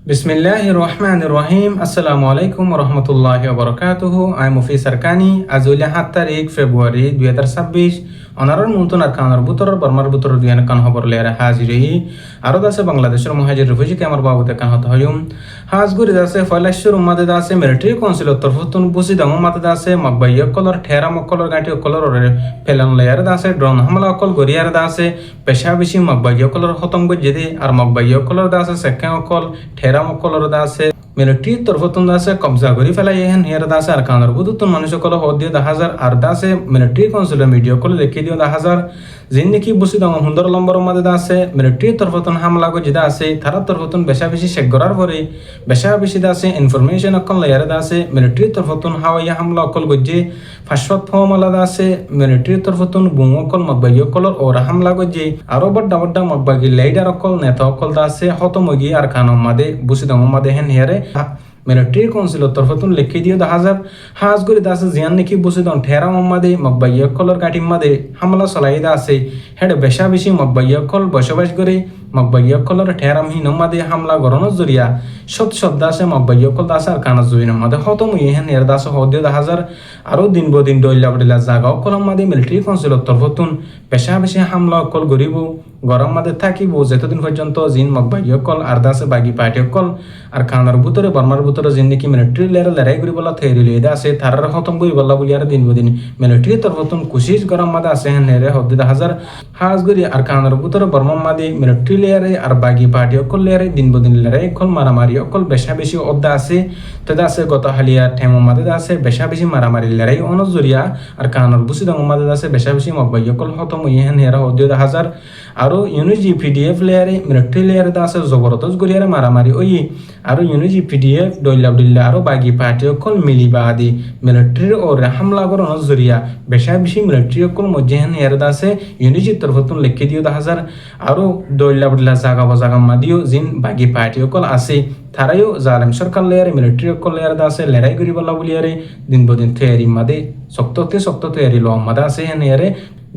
বিসমিল্লাহির রহমানির রহিম। আসসালামু আলাইকুম রহমতুল্লাহি ওবরাকাতুহু। আই মুফি সারকানি। আজ হইলে 7 তারিখ ফেব্রুয়ারি 2026। অনারর নতুন আর কানার বুতরের বর্মার বুতরের দুয়ান কান খবর লেয়ারে হাজিরি আরো দাসে বাংলাদেশের মহাজির রিফিউজি ক্যাম্পর বাবুতে কান হত হয়ুম হাজগুরি দাসে ফয়লাশ্বর উম্মাদে দাসে মিলিটারি কাউন্সিলর তরফতুন বুসি দম মাতে দাসে মকবাই কলর ঠেরা মকলর গাঁটি কলর ফেলান লেয়ারে দাসে ড্রোন হামলা অকল গরিয়ারে দাসে পেশা বেশি মকবাই কলর খতম গজ্জেদে আর মকবাই কলর দাসে সেকে অকল ঠেরা মকলর দাসে মিলিটারি তরফতুন দাসে কবজা করি ফেলাই এহেন হিয়ার দাসে আর কানার বুতুন মানুষ কল হদ দিয়ে 10,000 আর দাসে মিলিটারি কাউন্সিলর মিডিয়া কল দেখে দিও 10,000 যিনি নাকি বুসি দম সুন্দর লম্বর মধ্যে দাসে মিলিটারি তরফতুন হামলা গজ্জেদে আছে তারা তরফতুন বেশা বেশি শেখ করার পরে বেশা বেশি দাসে ইনফরমেশন অকল লেয়ারে দাসে মিলিটারি তরফতুন হাওয়াইয়া হামলা অকল গজ্জে ফাঁসফাত ফম আলাদা আছে মিলিটারি তরফতুন বুম অকল মকবাই অকলর ওরা হামলা গজ্জে আরো বড্ডা বড্ডা মকবাগি লাইডার অকল নেতা অকল দাসে হতমগি আর কানম মাদে বুসি দম মাদে হেন হিয়ারে মিলিটারি কাউন্সিলর তরফতুন লিখে দিও 10,000 হাজগুরি দাসে জিয়ান নাকি বুসি দন ঠেরা মাদে মকবাই অকলর গাটি মাদে হামলা চলাই দাসে হেডে বেশা বেশি মকবাই অকল বসবাস করে মকবাই অকলর ঠেরাম হি নমাদে হামলা গরনের জরিয়া সত দাসে মকবাই অকল দাসে আর কানা জুই নমাদে হতম ইহেন এর দাসে হদিও 10,000 আরো দিন বদিন দইলা বডিলা জাগা অকল মাদে মিলিটারি কাউন্সিলর তরফতুন বেশা বেশি হামলা অকল গরিব গরম মাদে থাকিব যেতদিন পর্যন্ত জিন মকবাই অকল আর দাসে বাগি পার্টি অকল আর কানার ভিতরে বর্মার ভিতরে জিন নাকি মিলিটারি লড়াই করি বলা থেরি লইদা আছে তার খতম করি বলা বলি আর দিন বদিন মিলিটারি তরফতুন কুশিস গরম মাদে আছে হেন হেরে হদি 10,000 হাজগুরি আর কানার ভিতরে বর্মা মাদে মিলিটারি লেয়ারে আর বাগি পার্টি অকল লেয়ারে দিন বদিন লড়াই অকল মারামারি অকল বেশা বেশি অদ্দা আছে তেদা আছে গত হালিয়া ঠেমো মাদে আছে বেশা বেশি মারামারি লড়াই অনজরিয়া আর কানার বুসি দম মাদে আছে বেশা বেশি মকবাই অকল খতম ইহেন হেরা হদি 10,000 আরো ইউনিজি পিডিএফ লেয়ারে মিলিটারি লেয়ারে আছে জবরদস্ত গরিয়ারে মারামারি ওই আর ইউনিজি পিডিএফ দইলা আরো বাগি পার্টি অকল মিলিবা আদি মিলিটারি ও হামলা করানোর জরিয়া বেশা বেশি মিলিটারি অকল মধ্যে হেন হেরা আছে ইউনিজি তরফতুন লিখে দিও 10,000 আরো দইলা জাগা বাজাগা মাদিও জিন বাগি পার্টি অকল আছে তারাইও জালেম সরকার লেয়ারে মিলিটারি অকল লেয়ারে আছে লড়াই করি বলা বলিয়ারে দিন বদিন তৈরি মাদে শক্ত তৈরি লো মাদে আছে হেন হেরে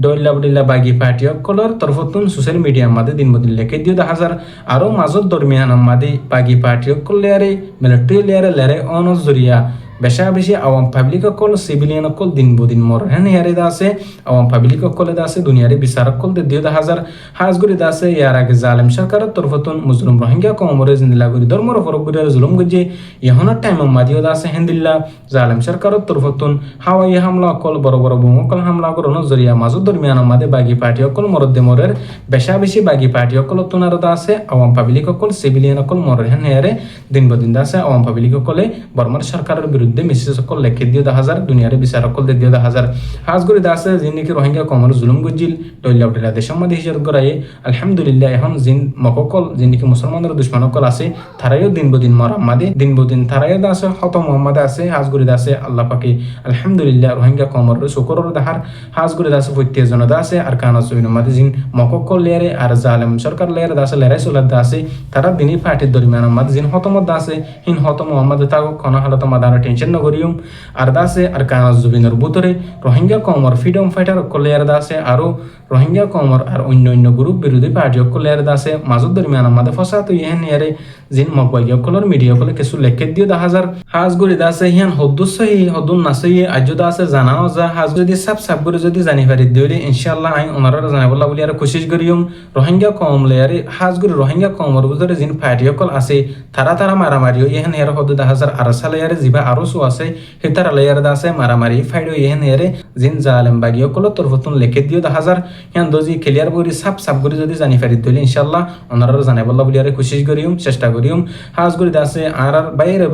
দইলা বাগি পার্টি অকলর তরফতুন সোশ্যাল মিডিয়া মাদে দিন বদিন লেখে দিও 10,000 আরো মাজত দরমিয়ান মাদে বাগি পার্টি অকল লেয়ারে মিলিটারি লেয়ারে লড়াই অনজরিয়া বেশা বেশি আওয়াম পাবলিক অকল সিভিলিয়ান অকল দিন বদিন মর হেন হেয়ারে আছে আওয়াম পাবলিক অকলে আছে দুনিয়ারে বিচার অকল দিও 10,000 হাজগুরি আছে ইয়ার আগে জালেম সরকারের তরফতুন মুসলিম রোহিঙ্গা কমরে জিন্দিলা গুরি ধর্মর ফরগুরি জুলুম গজে ইহনার টাইম মাদিও আছে হেন্দিল্লা জালেম সরকারের তরফতুন হাওয়াই হামলা অকল বড় বড় বুম অকল হামলা করানোর জরিয়া মাজত দরমিয়ান মাদে বাগি পার্টি অকল মরদে মরের বেশা বেশি বাগি পার্টি অকল তুনার আছে আওয়াম পাবলিক অকল সিভিলিয়ান অকল মর হেন হেয়ারে দিন বদিন আছে আওয়াম পাবলিক অকলে বর্মার সরকারের বিরুদ্ধে মিছিল সকল লেখে দিও 10,000 দুনিয়ারে বিচার সকল দিও 10,000 হাজগুরি দাসে জিন নাকি রোহিঙ্গা কমর জুলুম গজিল দইলা বডিলা দেশের মধ্যে হিজরত করায় আলহামদুলিল্লাহ এখন জিন মককল জিন নাকি মুসলমানের দুশমন অকল আছে তারাইও দিন বদিন মাদে দিন বদিন তারাইও দাসে হত মোহাম্মদ আছে হাজগুরি দাসে আল্লাহ পাকে আলহামদুলিল্লাহ রোহিঙ্গা কমর শুকরর দাহার হাজগুরি দাসে প্রত্যেক জন দাসে আর কানা জুইন মাদে জিন মককল লেয়ারে আর জালেম সরকার লেয়ারে দাসে লড়াই চলার দাসে তারা দিনই পার্টির দরমিয়ান মাদে জিন হতমত দাসে হিন হত মোহাম্মদ তাও কোন হালত মাদানা টেনশন নগরিয়ম আর দাসে আর কানা জুবিনের বুতরে রোহিঙ্গা কমর ফ্রিডম ফাইটার কলেয়ার দাসে আরো রোহিঙ্গা কমর আর অন্য গ্রুপ বিরোধী পার্টি কলেয়ার দাসে মাজত দরমিয়ান মাদে ফসাত ইহেন ইয়ারে জিন মকবাই কলর মিডিয়া কলে কিছু লেখে দিও 10,000 হাজগুরি দাসে হিয়ান হদ্দুস সহি হদ্দুন নাসই আজ দাসে জানাও যা হাজ যদি সাব করে যদি জানি পারি দিলে ইনশাআল্লাহ আই ওনারা জানাবলা বলি আর কোশিশ করিয়ম রোহিঙ্গা কম লেয়ারে হাজগুরি রোহিঙ্গা কমর বুতরে জিন পার্টি কল আছে তারা মারামারিও ইহেন ইয়ার হদ্দু 10,000 আর সালে ইয়ারে জিবা আরো সু আছে হেতার লেয়ার দাসে মারামারি ফাইডো ইহেন ইয়ারে জিন জালেম বাগিও কল তরফতুন লেখে দিও 10,000 হিয়ান দজি ক্লিয়ার বরি সাব করে যদি জানি পারি দিলে ইনশাআল্লাহ ওনারা জানাবলা বলি আর কোশিশ করিয়ম চেষ্টা করিয়ম হাজগুরি দাসে আর বাইরে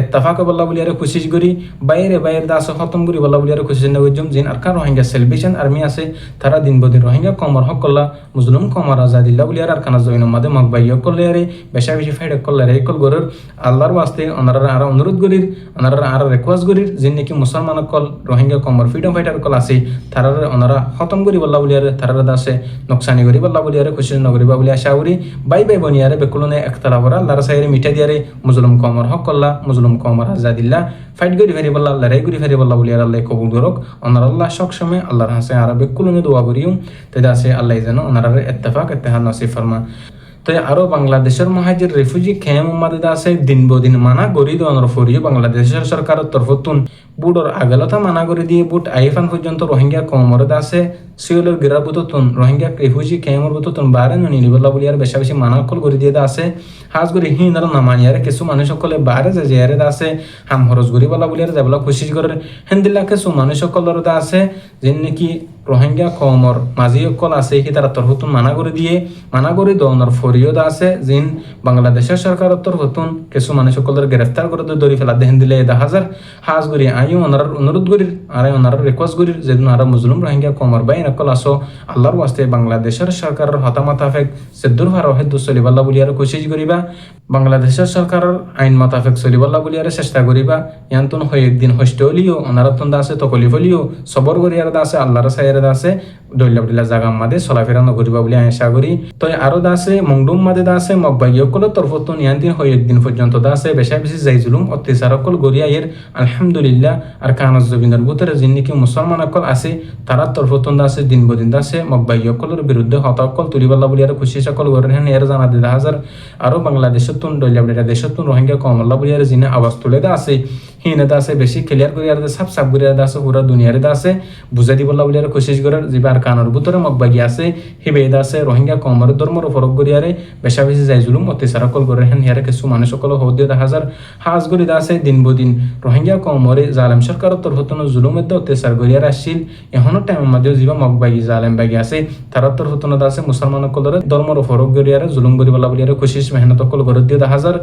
ইত্তেফাক বল্লা বলি আর কোশিশ করি বাইরে দাসে খতম করি বল্লা বলি আর কোশিশ না গজম জিন আর কার রোহিঙ্গা সেলিব্রেশন আর্মি আছে তারা দিন বদিন রোহিঙ্গা কমর হকল্লা মুসলিম কমর আজাদিল্লাহ বলি আর কানা জইন মাদে মকবাই কলে আরে বেশা বেশি ফাইড কলে রে কল গরর আল্লাহর ওয়াস্তে ওনারা আর অনুরোধ করির ওনারা আর রিকোয়েস্ট করির জিন নাকি মুসলমান কল রোহিঙ্গা কমর ফ্রিডম ফাইটার কল আছে তারা ওনারা খতম করি বল্লা বলি আর তারা দাসে নকশানি করি বল্লা বলি আর কোশিশ নগরিবা বলি আশা করি বাই বনিয়ারে বেকুলনে একতলাফরা আল্লাহর সাইরে মিঠা দিয়ারে মুসলিম কমর হকল্লা মুসলিম কমর আজাদিল্লাহ ফাইট করি ফেরি বল্লা লড়াই করি ফেরি বল্লা বলি আর আল্লাহ কবুল করক ওনার আল্লাহ সব সময় আল্লাহর হাসে আর বেকুলনে দোয়া করিও তাই দাসে আল্লাহ যেন ওনার ইত্তেফাক ইত্তেহাদ নসিব ফরমা তো আরো বাংলাদেশের মহাজির রিফিউজি খেম উম্মাদিদা আছে দিন বদিন মানা গরি দনের ফরিও বাংলাদেশের সরকারের তরফতুন বুটর আগালতা মানা করে দিয়ে বুট আইফান পর্যন্ত রোহিঙ্গা কমরদ আছে সিওলের গিরার বুততুন রোহিঙ্গা রিফিউজি খেমর বুততুন বারে নিলিবল্লা বলি আর বেশা বেশি মানা কল করে দিয়ে আছে হাজ গরি হিনার নামানিয়ারে কিছু মানুষ সকলে বারে যে জিয়ারে আছে হাম হরজ গরি বলা বলি আর যাবলা কোশিশ করে হেন্দিল্লা কিছু মানুষ সকলের আছে যে নাকি রোহিঙ্গা কমর মাঝি অকল আছে সি তারা তরফতুন মানা করে দিয়ে মানা করে দনের ফরিয়দ আছে যিন বাংলাদেশের সরকারের তরফতুন কিছু মানুষ সকলের গ্রেফতার করে ধরি ফেলা দেহেন দিলে 10,000 হাজ করি আইও ওনার অনুরোধ করি আর ওনার রিকোয়েস্ট করি যেদিন আর মুসলিম রোহিঙ্গা কমর বাই নকল আসো আল্লাহর ওয়াস্তে বাংলাদেশের সরকারের হতামাতাফেক সেদ্দুর ভারো হেদ্দু চলিবাল্লা বলি আর কোশিশ করিবা বাংলাদেশের সরকারের আইন মোতাফেক চলিবাল্লা বলি আর চেষ্টা করিবা ইয়ান্তুন হয় একদিন হষ্ট হলিও অনারতন আছে তকলিফ হলিও সবর করি আর আছে আল্লাহর সাইয়ের আছে দৈলা বলিলা জাগা মাদে চলাফেরা নকরিবা বলে আশা করি তো আরো আছে মংডুম মাদে আছে মগবাগী অকল তরফতুন ইয়ান্তিন হয় একদিন পর্যন্ত আছে বেশা বেশি যাই জুলুম অত্যাচার অকল গরিয়া এর আলহামদুলিল্লাহ আর কানজ জবিনের ভিতরে যিনি মুসলমান অকল আছে তারা তরফতুন আছে দিন বদিন আছে মগবাগী অকলের বিরুদ্ধে হত অকল তুলিবাল্লা বলি আর খুশি সকল গরেন হেন এর জানা 10,000 আরো বাংলাদেশতুন দৈলা বলিলা দেশতুন রোহিঙ্গা কমল্লা বলি আর যিনি আওয়াজ তুলে আছে হিনেদা আছে বেশি ক্লিয়ার করে আর সাপ সাপ করে আছে পুরা দুনিয়ারে আছে বুঝাই দিবল্লা বলি আর কোশিশ করে যিবার কানর ভিতরে মগবাগী আছে হিবেদা আছে রোহিঙ্গা কমর ধর্মর ফরক গরিয়ারে বেশা বেশি যাই জুলুম অত্যাচার কল করে হেন হিয়ারে কিছু মানুষ সকল হদিয়ে 10,000 হাজ গরি আছে দিন বদিন রোহিঙ্গা কমরে জালেম সরকারের তরফতুন জুলুমের অত্যাচার গরিয়ার আসছিল এখনো টাইম মধ্যে যিবা মগবাগী জালেম বাগী আছে তারা তরফতুন আছে মুসলমান কলরে ধর্মর ফরক গরিয়ারে জুলুম গরিবল্লা বলি আর কোশিশ মেহনত কল করে দিয়ে 10,000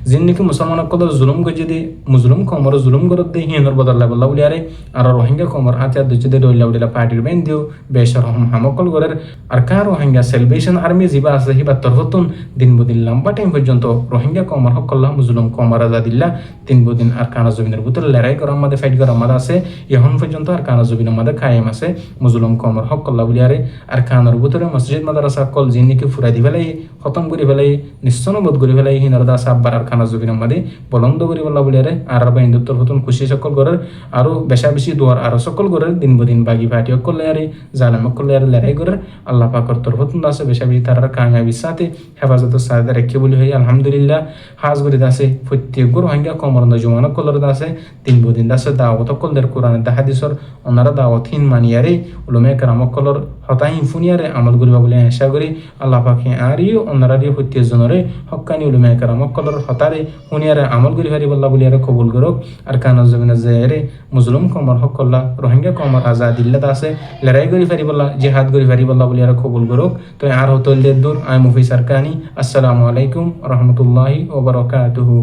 যিন নাকি মুসলমান কলর জুলুম গই যদি মুসলিম কমর জুলুম করত দিয়ে হিনর বদল্লা বল্লা বলি আরে আর রোহিঙ্গা কমর হাতে দুজে দইলা উড়িলা পার্টির বেন দিও বেশর হামকল গরের আর কার রোহিঙ্গা সেলিব্রেশন আর্মি জিবা আছে হিবা তরফতুন দিন বদিন লম্বা টাইম পর্যন্ত রোহিঙ্গা কমর হকল্লাহ মুসলিম কমর আজাদিল্লা দিন বদিন আর কানা জমিনের ভিতরে লড়াই করার মধ্যে ফাইট করার মধ্যে আছে এখন পর্যন্ত আর কানা জমিনের মধ্যে কায়েম আছে মুসলিম কমর হকল্লাহ বলি আরে আর কানার ভিতরে মসজিদ মাদ্রাসা কল যিনিকে ফুরাই দি ফেলাই খতম করে ফেলাই নিশ্চনবোধ করে ফেলাই হিনার দাস আব্বার আর কানা জমিনের মধ্যে বলন্দ করে বল্লা বলি আরে আর বাইন্দুর তরফতুন খুশি সকল গরের আরো বেশা বেশি দোয়ার আরো সকল গরের দিন বদিন বাগি ফাটি অকল লেয়ারে জালেম অকল লেয়ারে লড়াই গরের আল্লাহ পাকর তরফতুন আছে বেশা বেশি তার কামিয়াবির সাথে হেফাজত সাথে রেখে বলি হই আলহামদুলিল্লাহ হাজ গরি দাসে প্রত্যেক রোহিঙ্গা কমর নজওয়ান কলর দাসে দিন বদিন দাসে দাওয়াত কলদের কোরআন হাদিসর ওনারা দাওয়াত হিন মানিয়ারে উলুমে কেরাম কলর হতাহি ফুনিয়ারে আমল করিবা বলে আশা করি আল্লাহ পাকে আরিও ওনারা দিয়ে প্রত্যেক জনরে হক্কানি উলুমে কেরাম কলর হতারে ফুনিয়ারে আমল করি হারি বল্লা বলি আর কবুল করুক আর কানজ জমিনে জেরে মুসলিম কমর হকল্লা রোহিঙ্গা কমর আজাদিল্লা দাসে লড়াই করি ফারি বল্লা জিহাদ করি ফারি বল্লা বলি আর কবুল করুক তো আর হতল দূর আই মুফি সারকানি আসসালামু আলাইকুম রহমতুল্লাহি ওয়া বারাকাতুহু।